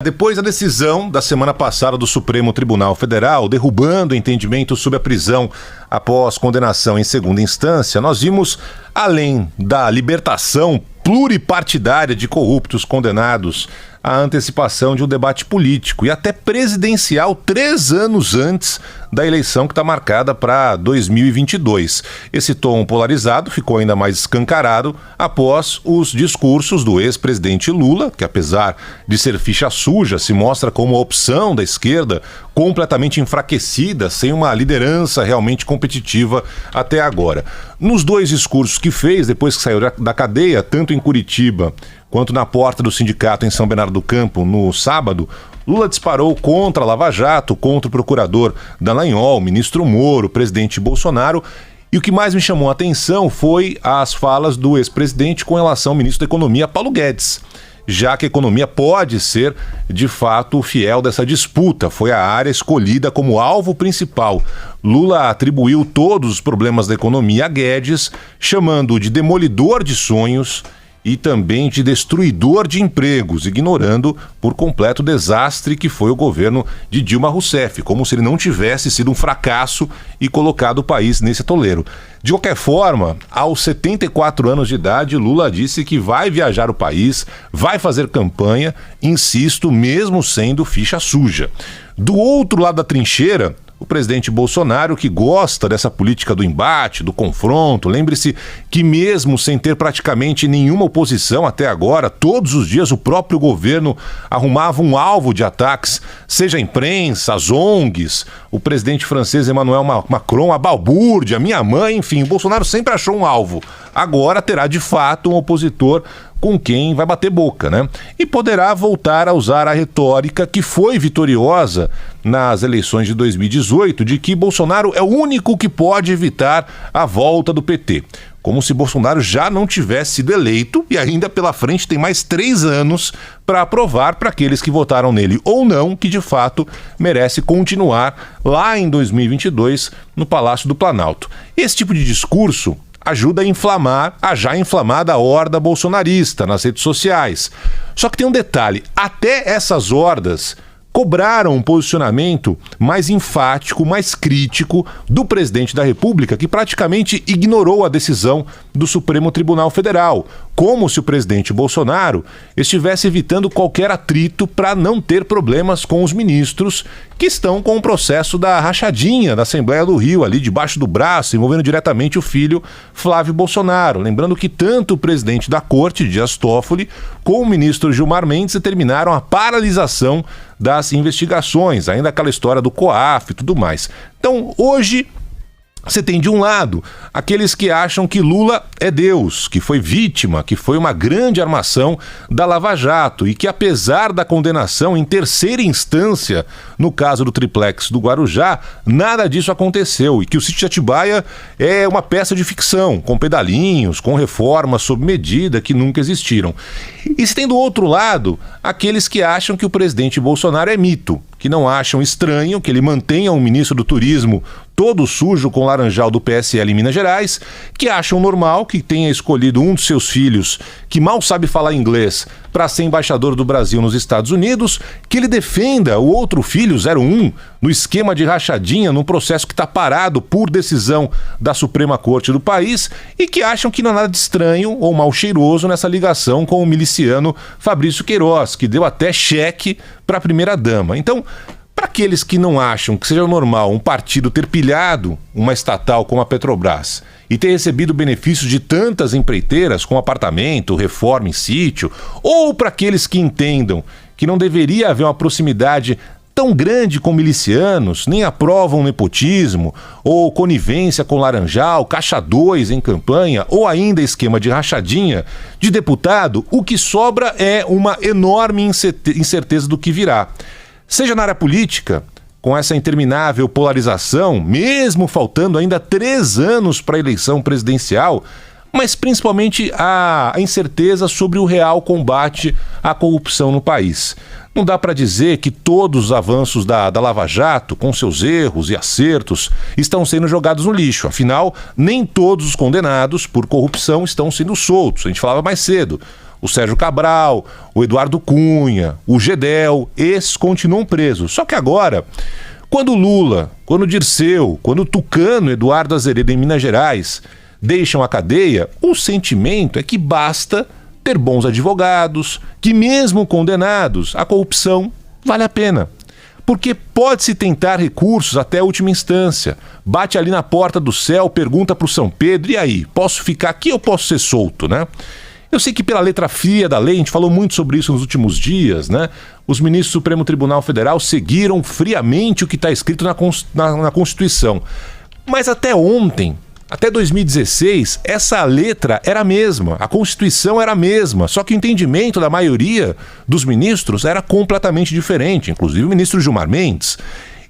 Depois da decisão da semana passada do Supremo Tribunal Federal, derrubando o entendimento sobre a prisão após condenação em segunda instância, nós vimos, além da libertação pluripartidária de corruptos condenados, a antecipação de um debate político e até presidencial 3 anos antes da eleição que está marcada para 2022. Esse tom polarizado ficou ainda mais escancarado após os discursos do ex-presidente Lula, que apesar de ser ficha suja, se mostra como uma opção da esquerda completamente enfraquecida, sem uma liderança realmente competitiva até agora. Nos 2 discursos que fez, depois que saiu da cadeia, tanto em Curitiba quanto na porta do sindicato em São Bernardo do Campo, no sábado, Lula disparou contra a Lava Jato, contra o procurador Dallagnol, o ministro Moro, o presidente Bolsonaro. E o que mais me chamou a atenção foi as falas do ex-presidente com relação ao ministro da Economia, Paulo Guedes, já que a economia pode ser, de fato, fiel dessa disputa. Foi a área escolhida como alvo principal. Lula atribuiu todos os problemas da economia a Guedes, chamando-o de demolidor de sonhos e também de destruidor de empregos, ignorando por completo o desastre que foi o governo de Dilma Rousseff, como se ele não tivesse sido um fracasso e colocado o país nesse atoleiro. De qualquer forma, aos 74 anos de idade, Lula disse que vai viajar o país, vai fazer campanha, insisto, mesmo sendo ficha suja. Do outro lado da trincheira, o presidente Bolsonaro, que gosta dessa política do embate, do confronto. Lembre-se que mesmo sem ter praticamente nenhuma oposição até agora, todos os dias o próprio governo arrumava um alvo de ataques, seja a imprensa, as ONGs, o presidente francês Emmanuel Macron, a balbúrdia, a minha mãe, enfim, o Bolsonaro sempre achou um alvo. Agora terá de fato um opositor com quem vai bater boca, né? E poderá voltar a usar a retórica que foi vitoriosa nas eleições de 2018, de que Bolsonaro é o único que pode evitar a volta do PT. Como se Bolsonaro já não tivesse sido eleito e ainda pela frente tem mais 3 anos para provar para aqueles que votaram nele ou não que de fato merece continuar lá em 2022 no Palácio do Planalto. Esse tipo de discurso ajuda a inflamar a já inflamada horda bolsonarista nas redes sociais. Só que tem um detalhe, até essas hordas cobraram um posicionamento mais enfático, mais crítico do presidente da República, que praticamente ignorou a decisão do Supremo Tribunal Federal, como se o presidente Bolsonaro estivesse evitando qualquer atrito para não ter problemas com os ministros que estão com o processo da rachadinha da Assembleia do Rio, ali debaixo do braço, envolvendo diretamente o filho Flávio Bolsonaro. Lembrando que tanto o presidente da Corte, Dias Toffoli, como o ministro Gilmar Mendes determinaram a paralisação das investigações, ainda aquela história do COAF e tudo mais. Então, hoje, você tem de um lado aqueles que acham que Lula é Deus, que foi vítima, que foi uma grande armação da Lava Jato e que apesar da condenação em terceira instância, no caso do triplex do Guarujá, nada disso aconteceu e que o sítio de Atibaia é uma peça de ficção, com pedalinhos, com reformas sob medida que nunca existiram. E se tem do outro lado aqueles que acham que o presidente Bolsonaro é mito, que não acham estranho que ele mantenha um ministro do Turismo todo sujo com laranjal do PSL em Minas Gerais, que acham normal que tenha escolhido um dos seus filhos, que mal sabe falar inglês, para ser embaixador do Brasil nos Estados Unidos, que ele defenda o outro filho, 01, no esquema de rachadinha, num processo que está parado por decisão da Suprema Corte do país, e que acham que não há nada de estranho ou mal cheiroso nessa ligação com o miliciano Fabrício Queiroz, que deu até cheque para a primeira-dama. Então, para aqueles que não acham que seja normal um partido ter pilhado uma estatal como a Petrobras e ter recebido benefícios de tantas empreiteiras com apartamento, reforma em sítio, ou para aqueles que entendam que não deveria haver uma proximidade tão grande com milicianos, nem aprovam nepotismo, ou conivência com laranjal, caixa 2 em campanha, ou ainda esquema de rachadinha de deputado, o que sobra é uma enorme incerteza do que virá. Seja na área política, com essa interminável polarização, mesmo faltando ainda 3 anos para a eleição presidencial, mas principalmente a incerteza sobre o real combate à corrupção no país. Não dá para dizer que todos os avanços da Lava Jato, com seus erros e acertos, estão sendo jogados no lixo. Afinal, nem todos os condenados por corrupção estão sendo soltos. A gente falava mais cedo. O Sérgio Cabral, o Eduardo Cunha, o Gedel, esses continuam presos. Só que agora, quando Lula, quando Dirceu, quando Tucano, Eduardo Azeredo em Minas Gerais deixam a cadeia, o sentimento é que basta ter bons advogados, que mesmo condenados, a corrupção vale a pena. Porque pode-se tentar recursos até a última instância. Bate ali na porta do céu, pergunta para o São Pedro, e aí, posso ficar aqui ou posso ser solto, né? Eu sei que pela letra fria da lei, a gente falou muito sobre isso nos últimos dias, né? Os ministros do Supremo Tribunal Federal seguiram friamente o que está escrito na Constituição. Mas até ontem, até 2016, essa letra era a mesma, a Constituição era a mesma, só que o entendimento da maioria dos ministros era completamente diferente, inclusive o ministro Gilmar Mendes.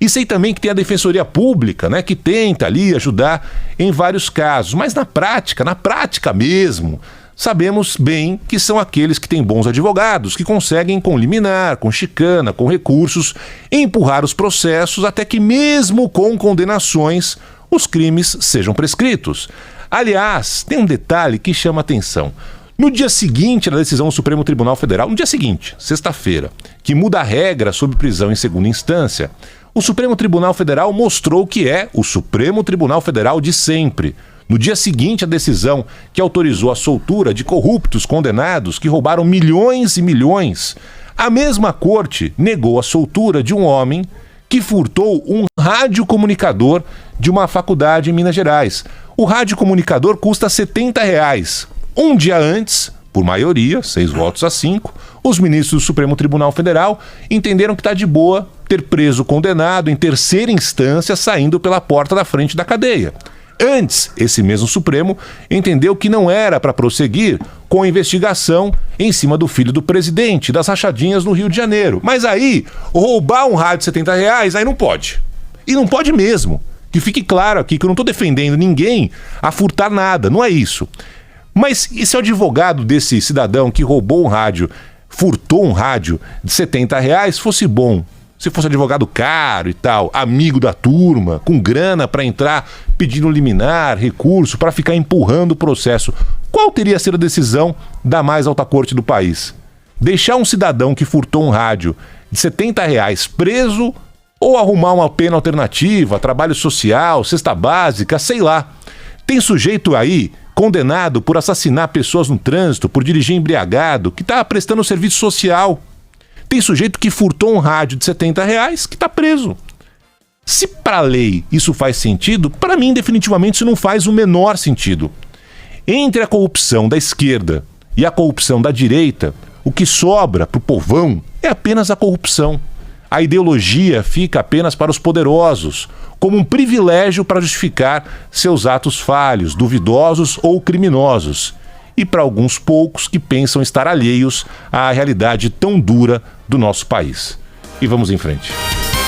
E sei também que tem a Defensoria Pública, né, que tenta ali ajudar em vários casos, mas na prática mesmo, sabemos bem que são aqueles que têm bons advogados, que conseguem com liminar, com chicana, com recursos, empurrar os processos até que mesmo com condenações, os crimes sejam prescritos. Aliás, tem um detalhe que chama atenção. No dia seguinte da decisão do Supremo Tribunal Federal, no dia seguinte, sexta-feira, que muda a regra sobre prisão em segunda instância, o Supremo Tribunal Federal mostrou que é o Supremo Tribunal Federal de sempre. No dia seguinte à decisão que autorizou a soltura de corruptos condenados que roubaram milhões e milhões, a mesma corte negou a soltura de um homem que furtou um radiocomunicador de uma faculdade em Minas Gerais. O radiocomunicador custa R$70. Um dia antes, por maioria, 6 votos a 5, os ministros do Supremo Tribunal Federal entenderam que está de boa ter preso o condenado em terceira instância saindo pela porta da frente da cadeia. Antes, esse mesmo Supremo entendeu que não era para prosseguir com a investigação em cima do filho do presidente, das rachadinhas no Rio de Janeiro. Mas aí, roubar um rádio de R$70, aí não pode. E não pode mesmo. Que fique claro aqui que eu não estou defendendo ninguém a furtar nada, não é isso. Mas e se o advogado desse cidadão que roubou um rádio, furtou um rádio de R$70, fosse bom? Se fosse advogado caro e tal, amigo da turma, com grana para entrar pedindo liminar, recurso, para ficar empurrando o processo, qual teria sido a decisão da mais alta corte do país? Deixar um cidadão que furtou um rádio de R$70 preso ou arrumar uma pena alternativa, trabalho social, cesta básica, sei lá. Tem sujeito aí condenado por assassinar pessoas no trânsito, por dirigir embriagado, que está prestando serviço social. Tem sujeito que furtou um rádio de R$70 que está preso. Se para a lei isso faz sentido, para mim definitivamente isso não faz o menor sentido. Entre a corrupção da esquerda e a corrupção da direita, o que sobra para o povão é apenas a corrupção. A ideologia fica apenas para os poderosos, como um privilégio para justificar seus atos falhos, duvidosos ou criminosos. E para alguns poucos que pensam estar alheios à realidade tão dura do nosso país. E vamos em frente.